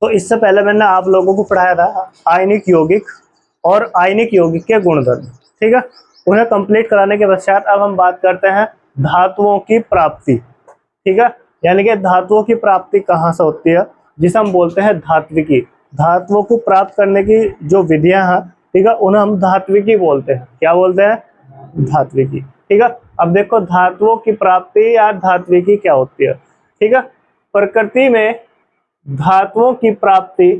तो इससे पहले मैंने आप लोगों को पढ़ाया था आयनिक यौगिक और आयनिक यौगिक के गुणधर्म, ठीक है। उन्हें कंप्लीट कराने के पश्चात अब हम बात करते हैं धातुओं की प्राप्ति, ठीक है। यानी कि धातुओं की प्राप्ति कहाँ से होती है, जिसे हम बोलते हैं धात्विकी। धातुओं को प्राप्त करने की जो विधियां हैं, ठीक है, उन्हें हम धात्विकी बोलते हैं। क्या बोलते हैं? धात्विकी, ठीक है। अब देखो धातुओं की प्राप्ति या धात्विकी क्या होती है, ठीक है। प्रकृति में धातुओं की प्राप्ति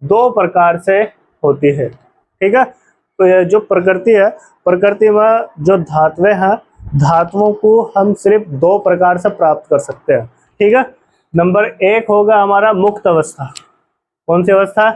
दो प्रकार से होती है, ठीक है। तो ये जो प्रकृति है, प्रकृति में जो धातुएं हैं, धातुओं को हम सिर्फ दो प्रकार से प्राप्त कर सकते हैं, ठीक है। नंबर एक होगा हमारा मुक्त अवस्था। कौन सी अवस्था?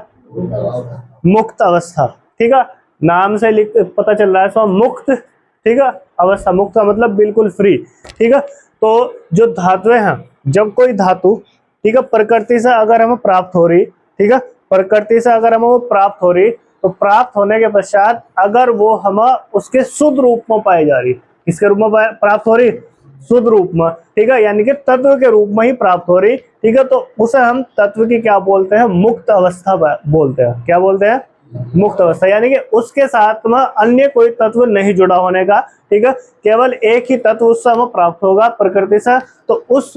मुक्त अवस्था, ठीक है। नाम से पता चल रहा है सो मुक्त, ठीक है। अवस्था, मुक्त का मतलब बिल्कुल फ्री, ठीक है। तो जो धातुएं हैं, जब कोई धातु, ठीक है, प्रकृति से अगर हमें प्राप्त हो रही, ठीक है, प्रकृति से अगर हमें वो प्राप्त हो रही, तो प्राप्त होने के पश्चात अगर वो हमें उसके शुद्ध रूप में पाई जा रही, किसके रूप में प्राप्त हो रही? शुद्ध रूप में, ठीक है, यानी कि तत्व के रूप में ही प्राप्त हो रही, ठीक है। तो उसे हम तत्व की क्या बोलते हैं? मुक्त अवस्था बोलते हैं। क्या बोलते हैं? मुक्त अवस्था। यानी कि उसके साथ में अन्य कोई तत्व नहीं जुड़ा होने का, ठीक है, केवल एक ही तत्व उससे हमें प्राप्त होगा प्रकृति से, तो उस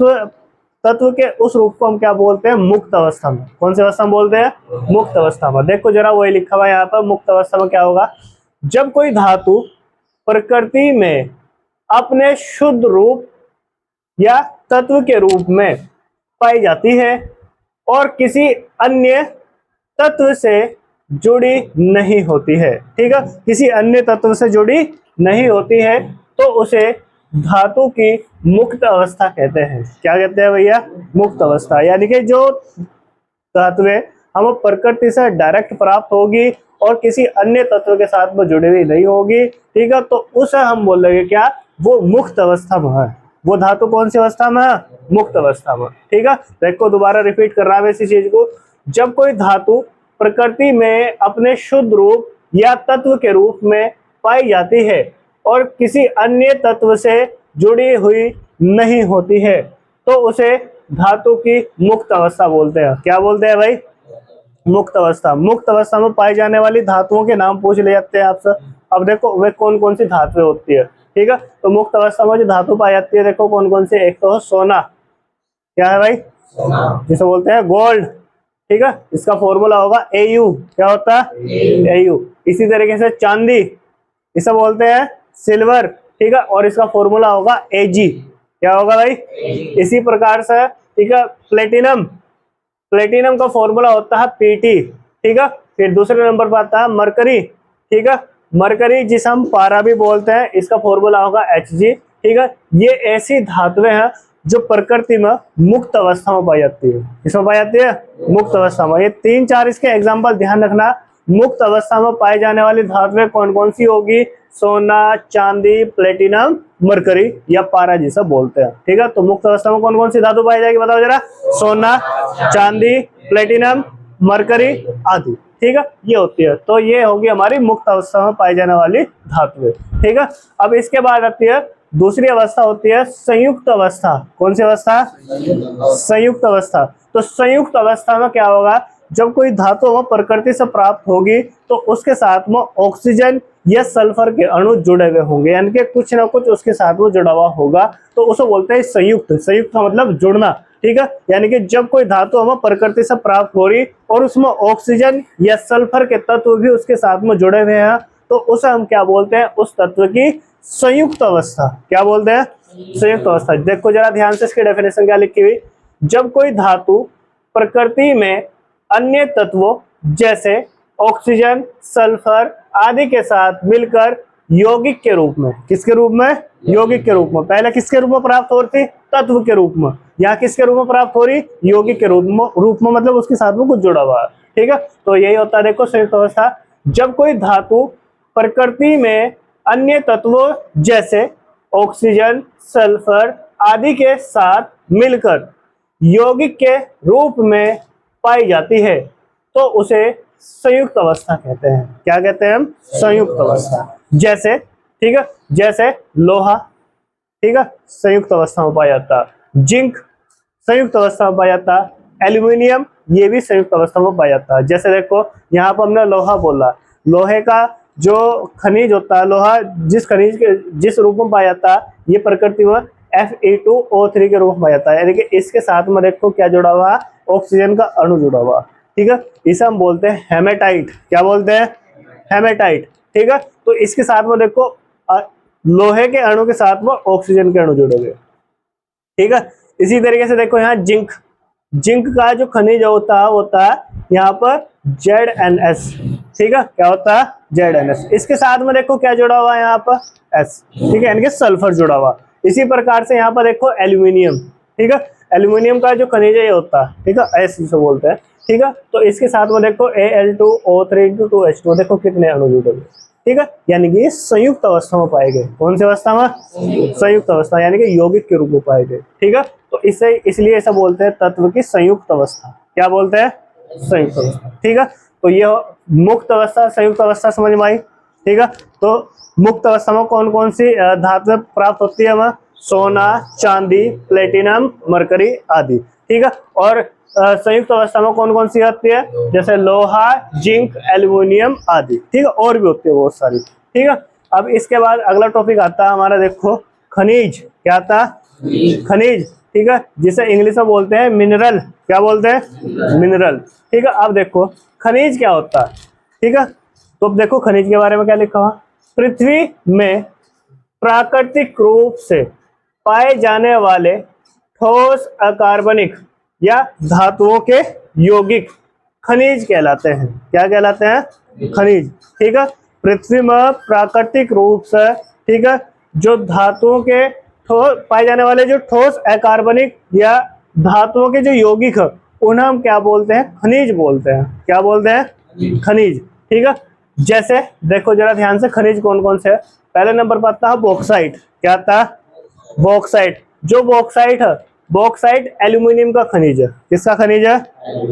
तत्व के उस रूप को हम क्या बोलते हैं? मुक्त अवस्था में। कौन सी अवस्था में बोलते हैं? मुक्त अवस्था में। देखो जरा वही लिखा हुआ है यहाँ पर, मुक्त अवस्था में क्या होगा? जब कोई धातु प्रकृति में अपने शुद्ध रूप या तत्व के रूप में पाई जाती है और किसी अन्य तत्व से जुड़ी नहीं होती है, ठीक है, किसी अन्य तत्व से जुड़ी नहीं होती है, तो उसे धातु की मुक्त अवस्था कहते हैं। क्या कहते हैं भैया? मुक्त अवस्था। यानी कि जो धातुएं हमें प्रकृति से डायरेक्ट प्राप्त होगी और किसी अन्य तत्व के साथ में जुड़ी हुई नहीं होगी, ठीक है, तो उसे हम बोलेंगे क्या? वो मुक्त अवस्था में है। वो धातु कौन सी अवस्था में है? मुक्त अवस्था में, ठीक है। देखो दोबारा रिपीट कर रहा है इसी चीज को। जब कोई धातु प्रकृति में अपने शुद्ध रूप या तत्व के रूप में पाई जाती है और किसी अन्य तत्व से जुड़ी हुई नहीं होती है, तो उसे धातु की मुक्त अवस्था बोलते हैं। क्या बोलते हैं भाई? मुक्त अवस्था। मुक्त अवस्था में पाई जाने वाली धातुओं के नाम पूछ ले जाते हैं आपसे। अब देखो वे कौन कौन सी धातुएं होती है, ठीक है। तो मुक्त अवस्था में जो धातु पाई जाती है, देखो कौन कौन सी। एक तो सोना, क्या है भाई? जिसे बोलते हैं गोल्ड, ठीक है, इसका फॉर्मूला होगा Au। क्या होता है? Au। इसी तरीके से चांदी, इसे बोलते हैं सिल्वर, ठीक है, और इसका फॉर्मूला होगा Ag। क्या होगा भाई? इसी प्रकार से, ठीक है, प्लेटिनम, प्लेटिनम का फॉर्मूला होता है Pt, ठीक है। फिर दूसरे नंबर पर आता है मरकरी, ठीक है, मरकरी जिसे हम पारा भी बोलते हैं, इसका फॉर्मूला होगा Hg, ठीक है। ये ऐसी धातुएं हैं जो प्रकृति में मुक्त अवस्था में पाई जाती है। इसमें पाई जाती है मुक्त अवस्था में। ये तीन चार इसके एग्जाम्पल ध्यान रखना। मुक्त अवस्था में पाई जाने वाली धातुएं कौन कौन सी होगी? सोना, चांदी, प्लेटिनम, मरकरी या पारा जिसे बोलते हैं, ठीक है। तो मुक्त अवस्था में कौन कौन सी धातु पाई जाएगी बताओ जरा? सोना, चांदी, प्लेटिनम, मरकरी आदि, ठीक है, ये होती है। तो ये होगी हमारी मुक्त अवस्था में पाई जाने वाली धातुएं, ठीक है। अब इसके बाद आती है दूसरी अवस्था, होती है संयुक्त अवस्था। कौन सी अवस्था? संयुक्त अवस्था। तो संयुक्त अवस्था में क्या होगा? जब कोई धातु हमें प्रकृति से प्राप्त होगी तो उसके साथ में ऑक्सीजन या सल्फर के अणु जुड़े हुए होंगे, यानी कि कुछ ना कुछ उसके साथ में जुड़ा हुआ होगा, तो उसे बोलते हैं संयुक्त। संयुक्त का मतलब जुड़ना, ठीक है। यानी कि जब कोई धातु हमें प्रकृति से प्राप्त हो रही और उसमें ऑक्सीजन या सल्फर के तत्व भी उसके साथ में जुड़े हुए हैं, तो उसे हम क्या बोलते हैं? उस तत्व की संयुक्त अवस्था। क्या बोलते हैं? संयुक्त अवस्था। देखो जरा ध्यान से इसकी डेफिनेशन क्या लिखी हुई। जब कोई धातु प्रकृति में अन्य तत्वों जैसे ऑक्सीजन, सल्फर आदि के साथ मिलकर यौगिक के रूप में, किसके रूप में? यौगिक के रूप में। पहले किसके रूप में प्राप्त हो रही थी? तत्व के रूप में। यहाँ किसके रूप में प्राप्त हो रही? यौगिक के रूप में मतलब उसके साथ में कुछ जुड़ा हुआ है, ठीक है। तो यही होता है देखो संयुक्त अवस्था। जब कोई धातु प्रकृति में अन्य तत्वों जैसे ऑक्सीजन, सल्फर आदि के साथ मिलकर यौगिक के रूप में पाई जाती है, तो उसे संयुक्त अवस्था कहते हैं। क्या कहते हैं हम? संयुक्त अवस्था। जैसे, ठीक है, जैसे लोहा, ठीक है, संयुक्त अवस्था में पाया जाता है। जिंक संयुक्त अवस्था में पाया जाता है। एल्यूमिनियम ये भी संयुक्त अवस्था में पाया जाता है। जैसे देखो यहाँ पर हमने लोहा बोला, लोहे का जो खनिज होता है, लोहा जिस खनिज के जिस रूप में पाया जाता है, ये प्रकृति में Fe2O3 के रूप में पाया जाता है। यानी कि इसके साथ में देखो क्या जुड़ा हुआ है, ऑक्सीजन का अणु जुड़ा हुआ, ठीक है। इसे हम बोलते हैं हेमेटाइट। क्या बोलते हैं? हेमेटाइट, ठीक है। तो इसके साथ में देखो लोहे के अणु के साथ में ऑक्सीजन के अणु जुड़े हुए, ठीक है। इसी तरीके से देखो यहाँ जिंक, जिंक का जो खनिज होता है यहाँ पर ZnS, ठीक है। क्या होता है? ZnS। इसके साथ में देखो क्या जुड़ा हुआ है यहाँ पर S, ठीक है, यानी कि सल्फर जुड़ा हुआ। इसी प्रकार से यहाँ पर देखो एल्यूमिनियम, ठीक है। एल्यूमिनियम का जो खनिज है ये होता है, ठीक है, S जिसे बोलते हैं, ठीक है। तो इसके साथ में देखो Al2O3 देखो कितने अणु जुड़े हुए, ठीक है। यानी कि ये संयुक्त अवस्था में पाए गए। कौन सी अवस्था में? संयुक्त अवस्था, यानी कि यौगिक के रूप में पाए गए, ठीक है। तो इससे इसलिए ऐसा बोलते हैं तत्व की संयुक्त अवस्था। क्या बोलते हैं? संयुक्त अवस्था, ठीक है। तो ये मुक्त अवस्था, संयुक्त अवस्था समझ में आई, ठीक है। तो मुक्त अवस्था में कौन कौन सी धातुएं प्राप्त होती है हमें? सोना, चांदी, प्लेटिनम, मरकरी आदि, ठीक है। और संयुक्त अवस्था में कौन कौन सी होती है? जैसे लोहा, जिंक, एल्यूमिनियम आदि, ठीक है। और भी होती है बहुत सारी, ठीक है। अब इसके बाद अगला टॉपिक आता है हमारा, देखो खनिज। क्या आता है? खनिज, ठीक है, जिसे इंग्लिश में बोलते हैं मिनरल। क्या बोलते हैं? मिनरल, ठीक है। अब देखो खनिज क्या होता है, ठीक है। तो अब देखो खनिज के बारे में क्या लिखा हुआ, पृथ्वी में प्राकृतिक रूप से पाए जाने वाले ठोस अकार्बनिक या धातुओं के यौगिक खनिज कहलाते हैं। क्या कहलाते हैं? खनिज, ठीक है। पृथ्वी में प्राकृतिक रूप से, ठीक है, जो धातुओं के पाए जाने वाले जो ठोस अकार्बनिक या धातुओं के जो यौगिक है उन्हें हम क्या बोलते हैं? खनिज बोलते हैं। क्या बोलते हैं? खनिज, ठीक है। जैसे देखो जरा ध्यान से, खनिज कौन कौन से है। पहले नंबर पर आता है बॉक्साइट। क्या आता है? बॉक्साइट। जो बॉक्साइट है, बॉक्साइट एल्यूमिनियम का खनिज है। किसका खनिज है?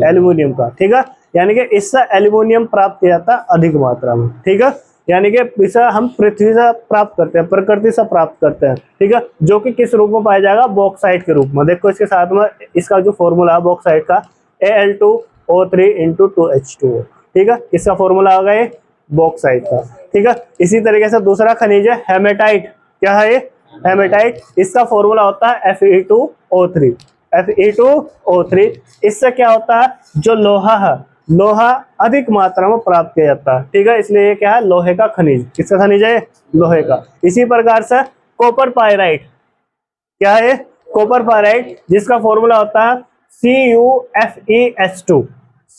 एल्यूमिनियम का, ठीक है। यानी कि इससे एल्यूमिनियम प्राप्त किया जाता है अधिक मात्रा में, ठीक है। यानी कि इसे हम पृथ्वी से प्राप्त करते हैं, प्रकृति से प्राप्त करते हैं, ठीक है। जो कि किस रूप में पाया जाएगा? बॉक्साइट के रूप में। देखो इसके साथ में इसका जो फॉर्मूला है बॉक्साइट का Al2O3 × 2H2O, ठीक है। इसका फॉर्मूला होगा ये बॉक्साइट का, ठीक है। इसी तरीके से दूसरा खनिज है हेमेटाइट। क्या है ये? हेमेटाइट। इसका फॉर्मूला होता है Fe2O3। Fe2O3। इससे क्या होता है? जो लोहा है, लोहा अधिक मात्रा में प्राप्त किया जाता है, ठीक है। इसलिए ये क्या है? लोहे का खनिज। किसका खनिज है? लोहे का। इसी प्रकार से कॉपर पायराइट। क्या है? कॉपर पायराइट, जिसका फॉर्मूला होता है CuFeS2।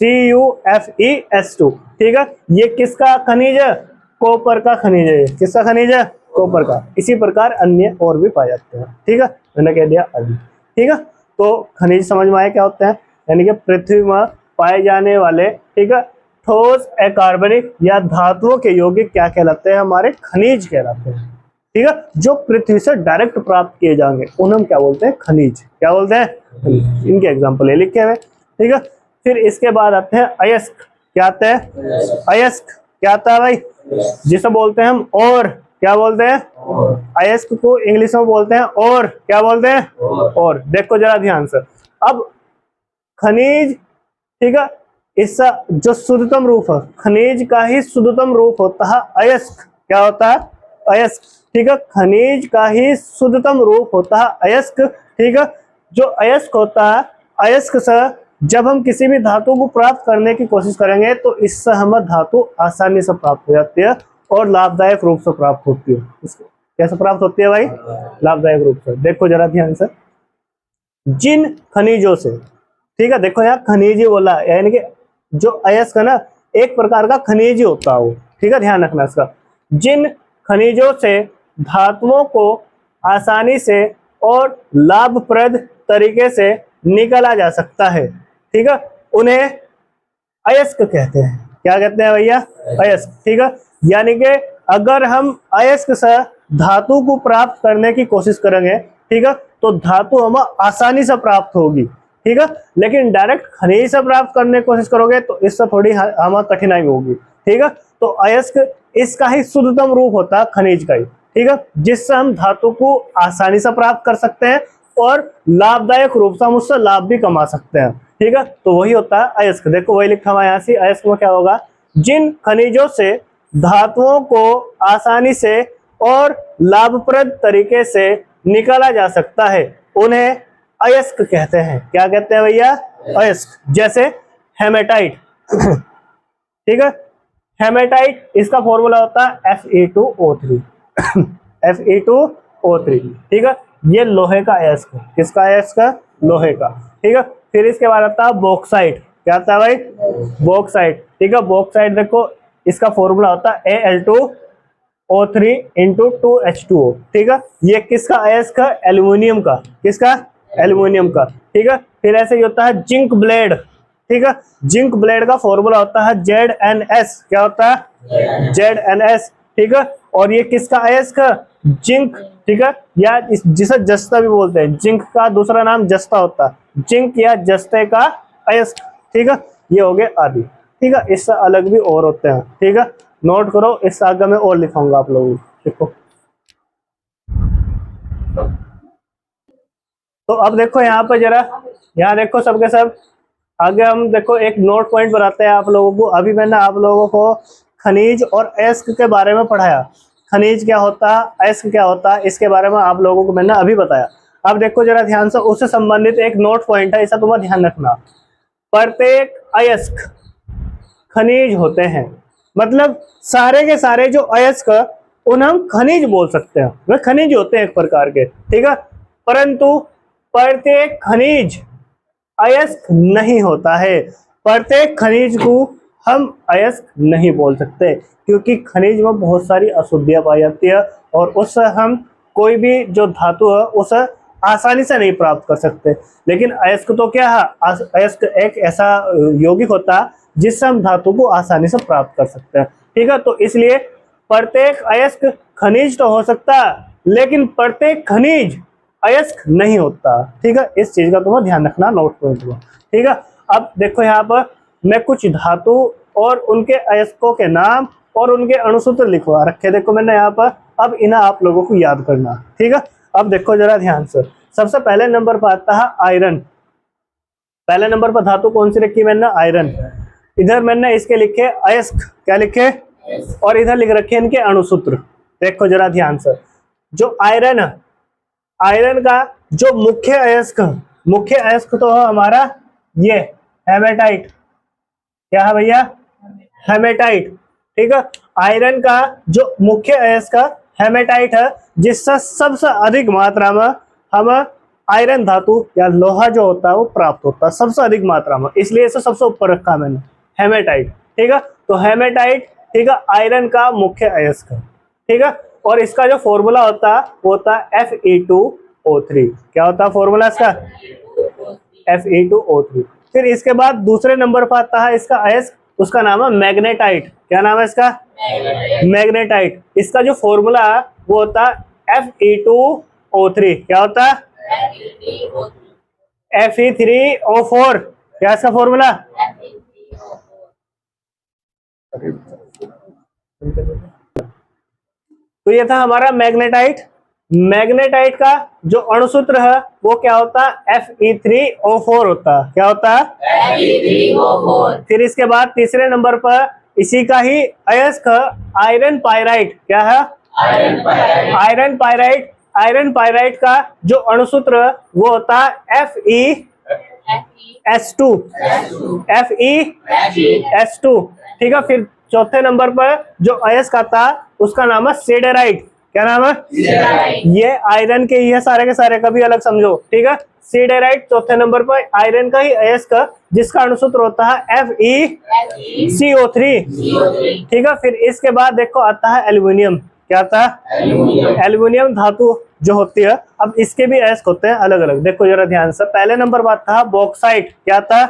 CuFeS2, ठीक है। ये किसका खनिज है? कॉपर का खनिज है। किसका खनिज है? कॉपर का। इसी प्रकार अन्य और भी पाए जाते हैं, ठीक है। मैंने कह दिया अभी, ठीक है। तो खनिज समझ में आया क्या होते हैं, यानी कि पृथ्वी में पाए जाने वाले, ठीक है, ठोस अकार्बनिक या धातुओं के यौगिक क्या कहलाते हैं? हमारे खनिज कहलाते हैं, ठीक है। जो पृथ्वी से डायरेक्ट प्राप्त किए जाएंगे उन्हें हम क्या बोलते हैं? खनिज। क्या बोलते हैं? खनिज। इनके एग्जाम्पल ये लिखे हुए, ठीक है। फिर इसके बाद आते हैं अयस्क। क्या आते हैं? अयस्क। क्या आता है भाई? जिसे बोलते हैं हम और। क्या बोलते हैं? अयस्क को इंग्लिश में बोलते हैं और। क्या बोलते हैं? और। देखो जरा ध्यान से, अब खनिज, ठीक है, इसका जो शुद्धतम रूप है, खनिज का ही शुद्धतम रूप होता है अयस्क। क्या होता है? अयस्क, ठीक है। खनिज का ही शुद्धतम रूप होता है अयस्क, ठीक है। जो अयस्क होता है, अयस्क से जब हम किसी भी धातु को प्राप्त करने की कोशिश करेंगे तो इससे हमें धातु आसानी से प्राप्त हो जाती है और लाभदायक रूप से प्राप्त होती है। कैसे प्राप्त होती है भाई? लाभदायक रूप से। देखो जरा ध्यान से, जिन खनिजों से, ठीक है, देखो यहाँ खनिज ही बोला, यानी कि जो अयस्क है ना, एक प्रकार का खनिज ही होता है वो, ठीक है, ध्यान रखना इसका। जिन खनिजों से धातुओं को आसानी से और लाभप्रद तरीके से निकाला जा सकता है, ठीक है, उन्हें अयस्क कहते हैं। क्या कहते हैं भैया? अयस्क, ठीक है। यानी कि अगर हम अयस्क से धातु को प्राप्त करने की कोशिश करेंगे, ठीक है, तो धातु हमें आसानी से प्राप्त होगी, ठीक है। लेकिन डायरेक्ट खनिज से प्राप्त करने की कोशिश करोगे तो इससे थोड़ी हमें कठिनाई होगी, ठीक है। तो अयस्क इसका ही शुद्धतम रूप होता है खनिज का ही, ठीक है, जिससे हम धातु को आसानी से प्राप्त कर सकते हैं और लाभदायक रूप से हम उससे लाभ भी कमा सकते हैं। ठीक है, तो वही होता है अयस्क। देखो वही लिखा हुआ है यहाँ से, अयस्क में क्या होगा, जिन खनिजों से धातुओं को आसानी से और लाभप्रद तरीके से निकाला जा सकता है उन्हें अयस्क कहते हैं। क्या कहते हैं भैया, अयस्क। जैसे हेमेटाइट, ठीक है, हेमेटाइट इसका फॉर्मूला होता है Fe2O3 Fe2O3, ठीक है, ये लोहे का अयस्क। किसका अयस्क, लोहे का, ठीक है। फिर इसके बाद आता है बॉक्साइट। क्या आता है भाई, बॉक्साइट, ठीक है। बॉक्साइट देखो इसका फॉर्मूला होता है Al2O3 इंटू 2H2O, ठीक है। ये किसका अयस्क है, एल्यूमिनियम का। किसका, एल्यूमिनियम का, ठीक है। फिर ऐसे ही होता है जिंक ब्लेड, ठीक है। जिंक ब्लेड का फॉर्मूला होता है ZnS। क्या होता है, ZnS, ठीक है। और ये किसका अयस्क, जिंक, ठीक है, या जिसे जस्ता भी बोलते हैं। जिंक का दूसरा नाम जस्ता होता है, जिंक या जस्ते का अयस्क, ठीक है। ये हो गए आदि, ठीक है। इससे अलग भी और होते हैं, ठीक है, नोट करो, इस आगे में और लिखाऊंगा आप लोगों को, देखो। तो अब देखो यहाँ पर जरा, यहाँ देखो सबके सब, आगे हम देखो एक नोट पॉइंट बनाते हैं आप लोगों को। अभी मैंने आप लोगों को खनिज और अयस्क के बारे में पढ़ाया, खनिज क्या होता है, अयस्क क्या होता है, इसके बारे में आप लोगों को मैंने अभी बताया। अब देखो जरा ध्यान से, उससे संबंधित एक नोट पॉइंट है, इसका तुम्हें ध्यान रखना। प्रत्येक अयस्क खनिज होते हैं, मतलब सारे के सारे जो अयस्क उन्हें हम खनिज बोल सकते हैं, वे खनिज होते हैं एक प्रकार के, ठीक है। परंतु प्रत्येक खनिज अयस्क नहीं होता है। प्रत्येक खनिज को हम अयस्क नहीं बोल सकते, क्योंकि खनिज में बहुत सारी अशुद्धियां पाई जाती है और उससे हम कोई भी जो धातु है उसे आसानी से नहीं प्राप्त कर सकते। लेकिन अयस्क तो क्या है, अयस्क एक ऐसा यौगिक होता है जिससे हम धातु को आसानी से प्राप्त कर सकते हैं, ठीक है। तो इसलिए प्रत्येक अयस्क खनिज तो हो सकता है, लेकिन प्रत्येक खनिज अयस्क नहीं होता, ठीक है। इस चीज का तुम्हें ध्यान रखना नोट पॉइंट में, ठीक है। अब देखो यहाँ पर मैं कुछ धातु और उनके अयस्कों के नाम और उनके अणुसूत्र लिखवा रखे, देखो मैंने यहाँ पर। अब इन्हें आप लोगों को याद करना, ठीक है। अब देखो जरा ध्यान से, सबसे पहले नंबर पर आता है आयरन। पहले नंबर पर धातु कौन सी रखी मैंने, आयरन। इधर मैंने इसके लिखे अयस्क, क्या लिखे, और इधर लिख रखे इनके अणुसूत्र। देखो जरा ध्यान से, जो आयरन है, आयरन का जो मुख्य अयस्क, मुख्य अयस्क तो है हमारा ये हेमेटाइट। क्या है भैया, हेमेटाइट, ठीक है। आयरन का जो मुख्य अयस्क हेमेटाइट है, जिससे सबसे अधिक मात्रा में हम आयरन धातु या लोहा जो होता है वो प्राप्त होता है सबसे अधिक मात्रा में, इसलिए इसे सबसे ऊपर रखा मैंने, हेमेटाइट, ठीक है। तो हेमेटाइट, ठीक है, आयरन का मुख्य अयस्क, ठीक है। और इसका जो फॉर्मूला होता है वो होता है Fe2O3। क्या होता है फॉर्मूला इसका, Fe2O3। फिर इसके बाद दूसरे नंबर पर आता है इसका अयस्क, उसका नाम है मैग्नेटाइट। क्या नाम है इसका, मैग्नेटाइट। इसका जो फॉर्मूला है वो होता है Fe2O3। क्या होता है, Fe3O4। क्या इसका फॉर्मूला, तो ये था हमारा मैग्नेटाइट। मैग्नेटाइट का जो अणुसूत्र है वो क्या होता है, Fe3O4 होता है। क्या होता है, Fe3O4। फिर इसके बाद तीसरे नंबर पर इसी का ही अयस्क आयरन पायराइट। क्या है, आयरन पायराइट। आयरन पायराइट का जो अणुसूत्र है वो होता है FeS2। FeS2, ठीक है। फिर चौथे नंबर पर जो अयस्क आता है उसका नाम है सिडेराइट। क्या नाम है, ये आयरन के ही है सारे के सारे, कभी अलग समझो, ठीक है। सिडेराइट चौथे नंबर पर आयरन का ही अयस्क जिसका अणुसूत्र होता है FeCO3, ठीक है। फिर इसके बाद देखो आता है एल्यूमिनियम। क्या आता है, एल्यूमिनियम धातु जो होती है। अब इसके भी अयस्क होते हैं अलग अलग, देखो जरा ध्यान से। पहले नंबर पर आता है बॉक्साइट। क्या आता है,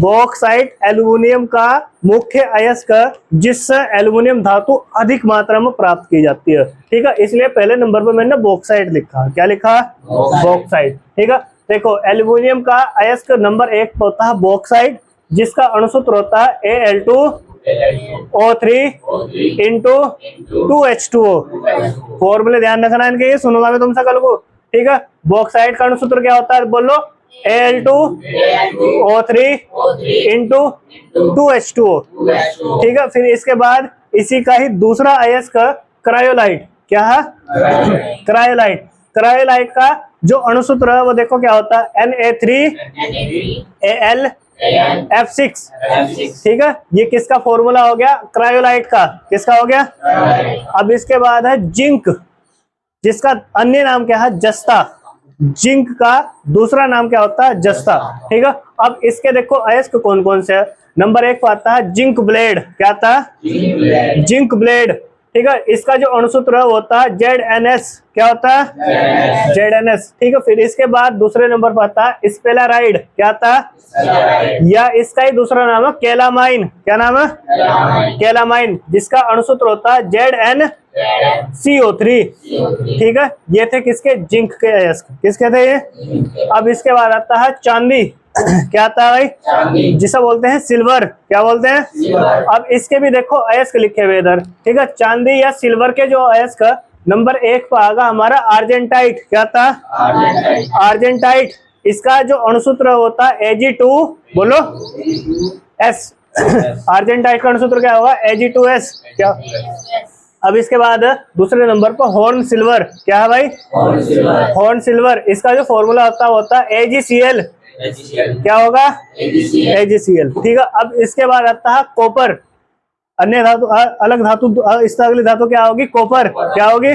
बॉक्साइट एल्यूमिनियम का मुख्य अयस्क जिससे एल्यूमिनियम धातु अधिक मात्रा में प्राप्त की जाती है, ठीक है। इसलिए पहले नंबर पर मैंने बॉक्साइट लिखा। क्या लिखा, बॉक्साइट, ठीक है। देखो एल्यूमिनियम का अयस्क नंबर 1 होता है बॉक्साइट, जिसका अणुसूत्र होता है Al2O3 इंटू 2H2O। फॉर्मूले ध्यान रखना इनके, ये सुनूंगा मैं तुमसे कल को, ठीक है। बॉक्साइट का अणुसूत्र क्या होता है, बोलो, Al2O3 इंटू 2H2O। ठीक है, फिर इसके बाद इसी का ही दूसरा अयस्क क्रायोलाइट। क्या है? क्रायोलाइट। क्रायोलाइट का जो अणुसूत्र है वो देखो क्या होता है, Na3Al F6। ठीक है, ये किसका फॉर्मूला हो गया? क्रायोलाइट का। किसका हो गया? अब इसके बाद है जिंक, जिसका अन्य नाम क्या है? जस्ता। जिंक का दूसरा नाम क्या होता है? जस्ता। ठीक है, अब इसके देखो अयस्क कौन कौन से है। नंबर 1 पर आता है जिंक ब्लेड। क्या आता है? Zinc blende. ठीक है, इसका जो अणुसूत्र होता है ZNS। क्या होता है? ZNS। ठीक है, फिर इसके बाद दूसरे नंबर पर आता है स्पेलाराइड। क्या आता है? या इसका ही दूसरा नाम है कैलामाइन। क्या नाम है? कैलामाइन, जिसका अणुसूत्र होता है ZnCO3। ठीक है, ये थे किसके? जिंक के अयस्क। किसके थे ये? अब इसके बाद आता है चांदी। क्या आता है भाई? जिसे बोलते हैं सिल्वर। क्या बोलते हैं? अब इसके भी देखो अयस्क लिखे हुए इधर। ठीक है, चांदी या सिल्वर के जो अयस्क नंबर 1 पर आगा हमारा आर्जेंटाइट। क्या था? आर्जेंटाइट। इसका जो अणुसूत्र होता है Ag2, बोलो, S। आर्जेंटाइट का अणुसूत्र क्या होगा? Ag2S। क्या? अब इसके बाद दूसरे नंबर पर हॉर्न सिल्वर। क्या है भाई? Horn silver. इसका जो फॉर्मूला होता है AgCl। क्या होगा? AgCl। ठीक है, अब इसके बाद आता है कॉपर। अन्य धातु, अलग धातु, इसका अगली धातु क्या होगी? कॉपर। क्या होगी?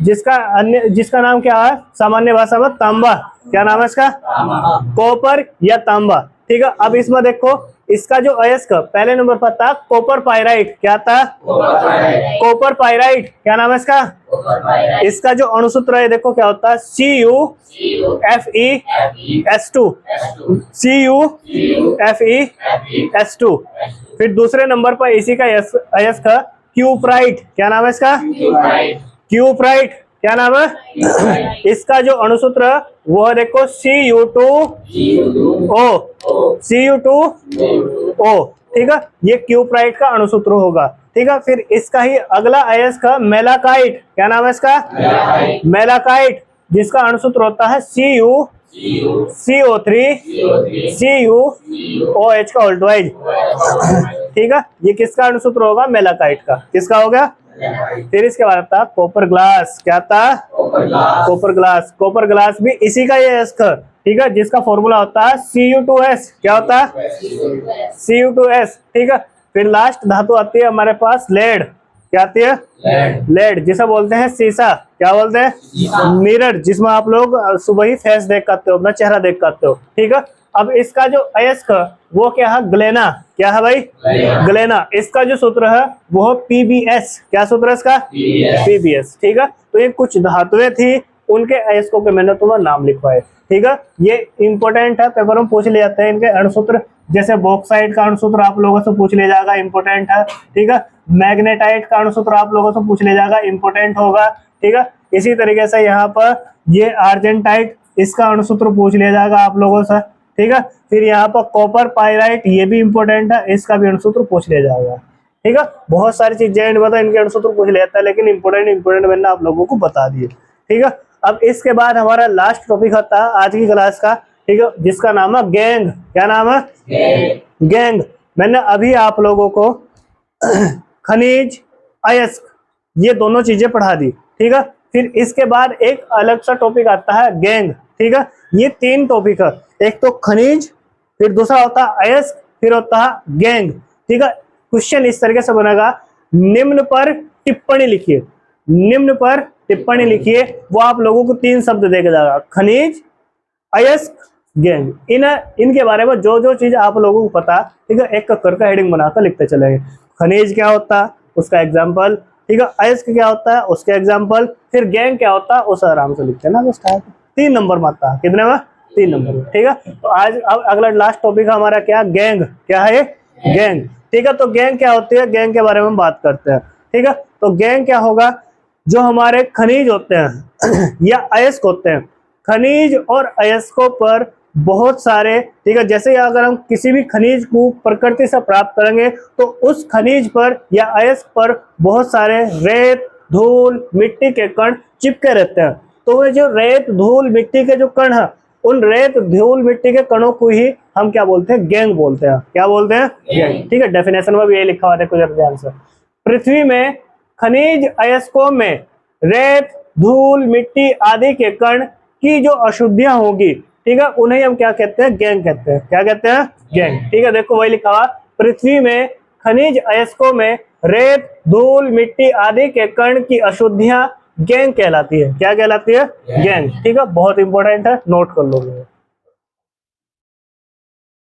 जिसका नाम क्या है सामान्य भाषा में? तांबा। क्या नाम है इसका? कॉपर या तांबा। ठीक है, अब इसमें देखो इसका जो अयस्क पहले नंबर पर था कॉपर पाइराइट। क्या था? Copper pyrite. क्या नाम है इसका? इसका जो अणुसूत्र है देखो क्या होता है, CuFeS2। CuFeS2। फिर दूसरे नंबर पर इसी का अयस्क क्यूप्राइट। क्या नाम है इसका? क्यूप्राइट। क्या नाम है? इसका जो अणुसूत्र वो देखो Cu2O। ठीक है, ये क्यूप्राइट का अणुसूत्र होगा। ठीक है, फिर इसका ही अगला अयस्क मेलाकाइट। क्या नाम है इसका? मेलाकाइट, जिसका अणुसूत्र होता है CuCO3CuOH का ऑल्टवाइज। ठीक है, ये किसका अणुसूत्र होगा? मेलाकाइट का। किसका होगा? फिर इसके बाद आता कॉपर ग्लास। क्या था? Copper glass. कॉपर ग्लास भी इसी का ये अयस्क। ठीक है, जिसका फॉर्मूला होता है Cu2S। क्या होता है? Cu2S। ठीक है, फिर लास्ट धातु आती है हमारे पास लेड। क्या आती है? लेड, जिसे बोलते हैं शीशा। क्या बोलते हैं? मिरर, जिसमें आप लोग सुबह ही फेस देख करते हो, अपना चेहरा देख करते हो। ठीक है, अब इसका जो अयस्क वो क्या है? ग्लेना। क्या है भाई? ग्लेना। इसका जो सूत्र है वो PbS। क्या सूत्र है इसका? PbS। ठीक है, तो ये कुछ धातुएं थी, उनके अयस्कों के मैंने तुम्हें नाम लिखवाए। ठीक है, ये इंपॉर्टेंट है, पेपर में पूछ ले जाते हैं इनके अणुसूत्र। जैसे बॉक्साइट का अणुसूत्र आप लोगों से पूछ ले जाएगा, इंपॉर्टेंट है। ठीक है, मैग्नेटाइट का अणुसूत्र आप लोगों से पूछ ले जाएगा, इंपॉर्टेंट होगा। ठीक है, इसी तरीके से यहाँ पर ये आर्जेंटाइट, इसका अणुसूत्र पूछ लिया जाएगा आप लोगों से। ठीक है, फिर यहाँ पर कॉपर पाइराइट, ये भी इंपॉर्टेंट है, इसका भी अणुसूत्र पूछ लिया जाएगा। ठीक है, बहुत सारी चीजें इनके अणुसूत्र पूछ लिया जाता है, लेकिन इंपॉर्टेंट मैंने आप लोगों को बता दिए। ठीक है, अब इसके बाद हमारा लास्ट टॉपिक आता है आज की क्लास का। ठीक है, जिसका नाम है गैंग। क्या नाम है? गैंग। मैंने अभी आप लोगों को खनिज, अयस्क, ये दोनों चीजें पढ़ा दी। ठीक है, फिर इसके बाद एक अलग सा टॉपिक आता है गैंग। ठीक है, ये 3 टॉपिक है, एक तो खनिज, फिर दूसरा होता है अयस्क, फिर होता है गैंग। ठीक है, क्वेश्चन इस तरीके से बनेगा, निम्न पर टिप्पणी लिखिए। निम्न पर टिप्पणी लिखिए, वो आप लोगों को 3 शब्द देगा जाएगा, खनिज, अयस्क, गैंग। इनके बारे में जो जो चीज आप लोगों को पता, ठीक है, एक करके हेडिंग बनाकर लिखते चलेंगे। खनिज क्या होता है, उसका एग्जाम्पल। ठीक है, अयस्क क्या होता है, उसके एग्जाम्पल। फिर गैंग क्या होता है, उसे आराम से लिखते हैं ना, बस 3 नंबर में आता है। कितने में? 3 नंबर में। ठीक है, तो आज अब अगला लास्ट टॉपिक हमारा क्या? गैंग। क्या है? गैंग। ठीक है, तो गैंग क्या होती है, गैंग के बारे में बात करते हैं। ठीक है, तो गैंग क्या होगा, जो हमारे खनिज होते हैं या अयस्क होते हैं, खनिज और अयस्कों पर बहुत सारे, ठीक है, जैसे अगर हम किसी भी खनिज को प्रकृति से प्राप्त करेंगे तो उस खनिज पर या अयस्क पर बहुत सारे रेत, धूल, मिट्टी के कण चिपके रहते हैं। तो वे जो रेत, धूल, मिट्टी के जो कण है, उन रेत धूल मिट्टी के कणों को ही हम क्या बोलते हैं? गैंग बोलते हैं। क्या बोलते हैं? गैंग। ठीक है, डेफिनेशन में भी यही लिखा हुआ है, कुछ ध्यान से। पृथ्वी में खनिज अयस्कों में रेत धूल मिट्टी आदि के कण की जो अशुद्धियां होगी, ठीक है, उन्हें हम क्या कहते हैं? गैंग कहते हैं। क्या कहते हैं? गैंग। ठीक है, देखो वही लिखा हुआ, पृथ्वी में खनिज अयस्कों में रेत धूल मिट्टी आदि के कण की अशुद्धियां गैंग कहलाती है। क्या कहलाती है? गैंग। ठीक है, बहुत इंपॉर्टेंट है, नोट कर लोगे।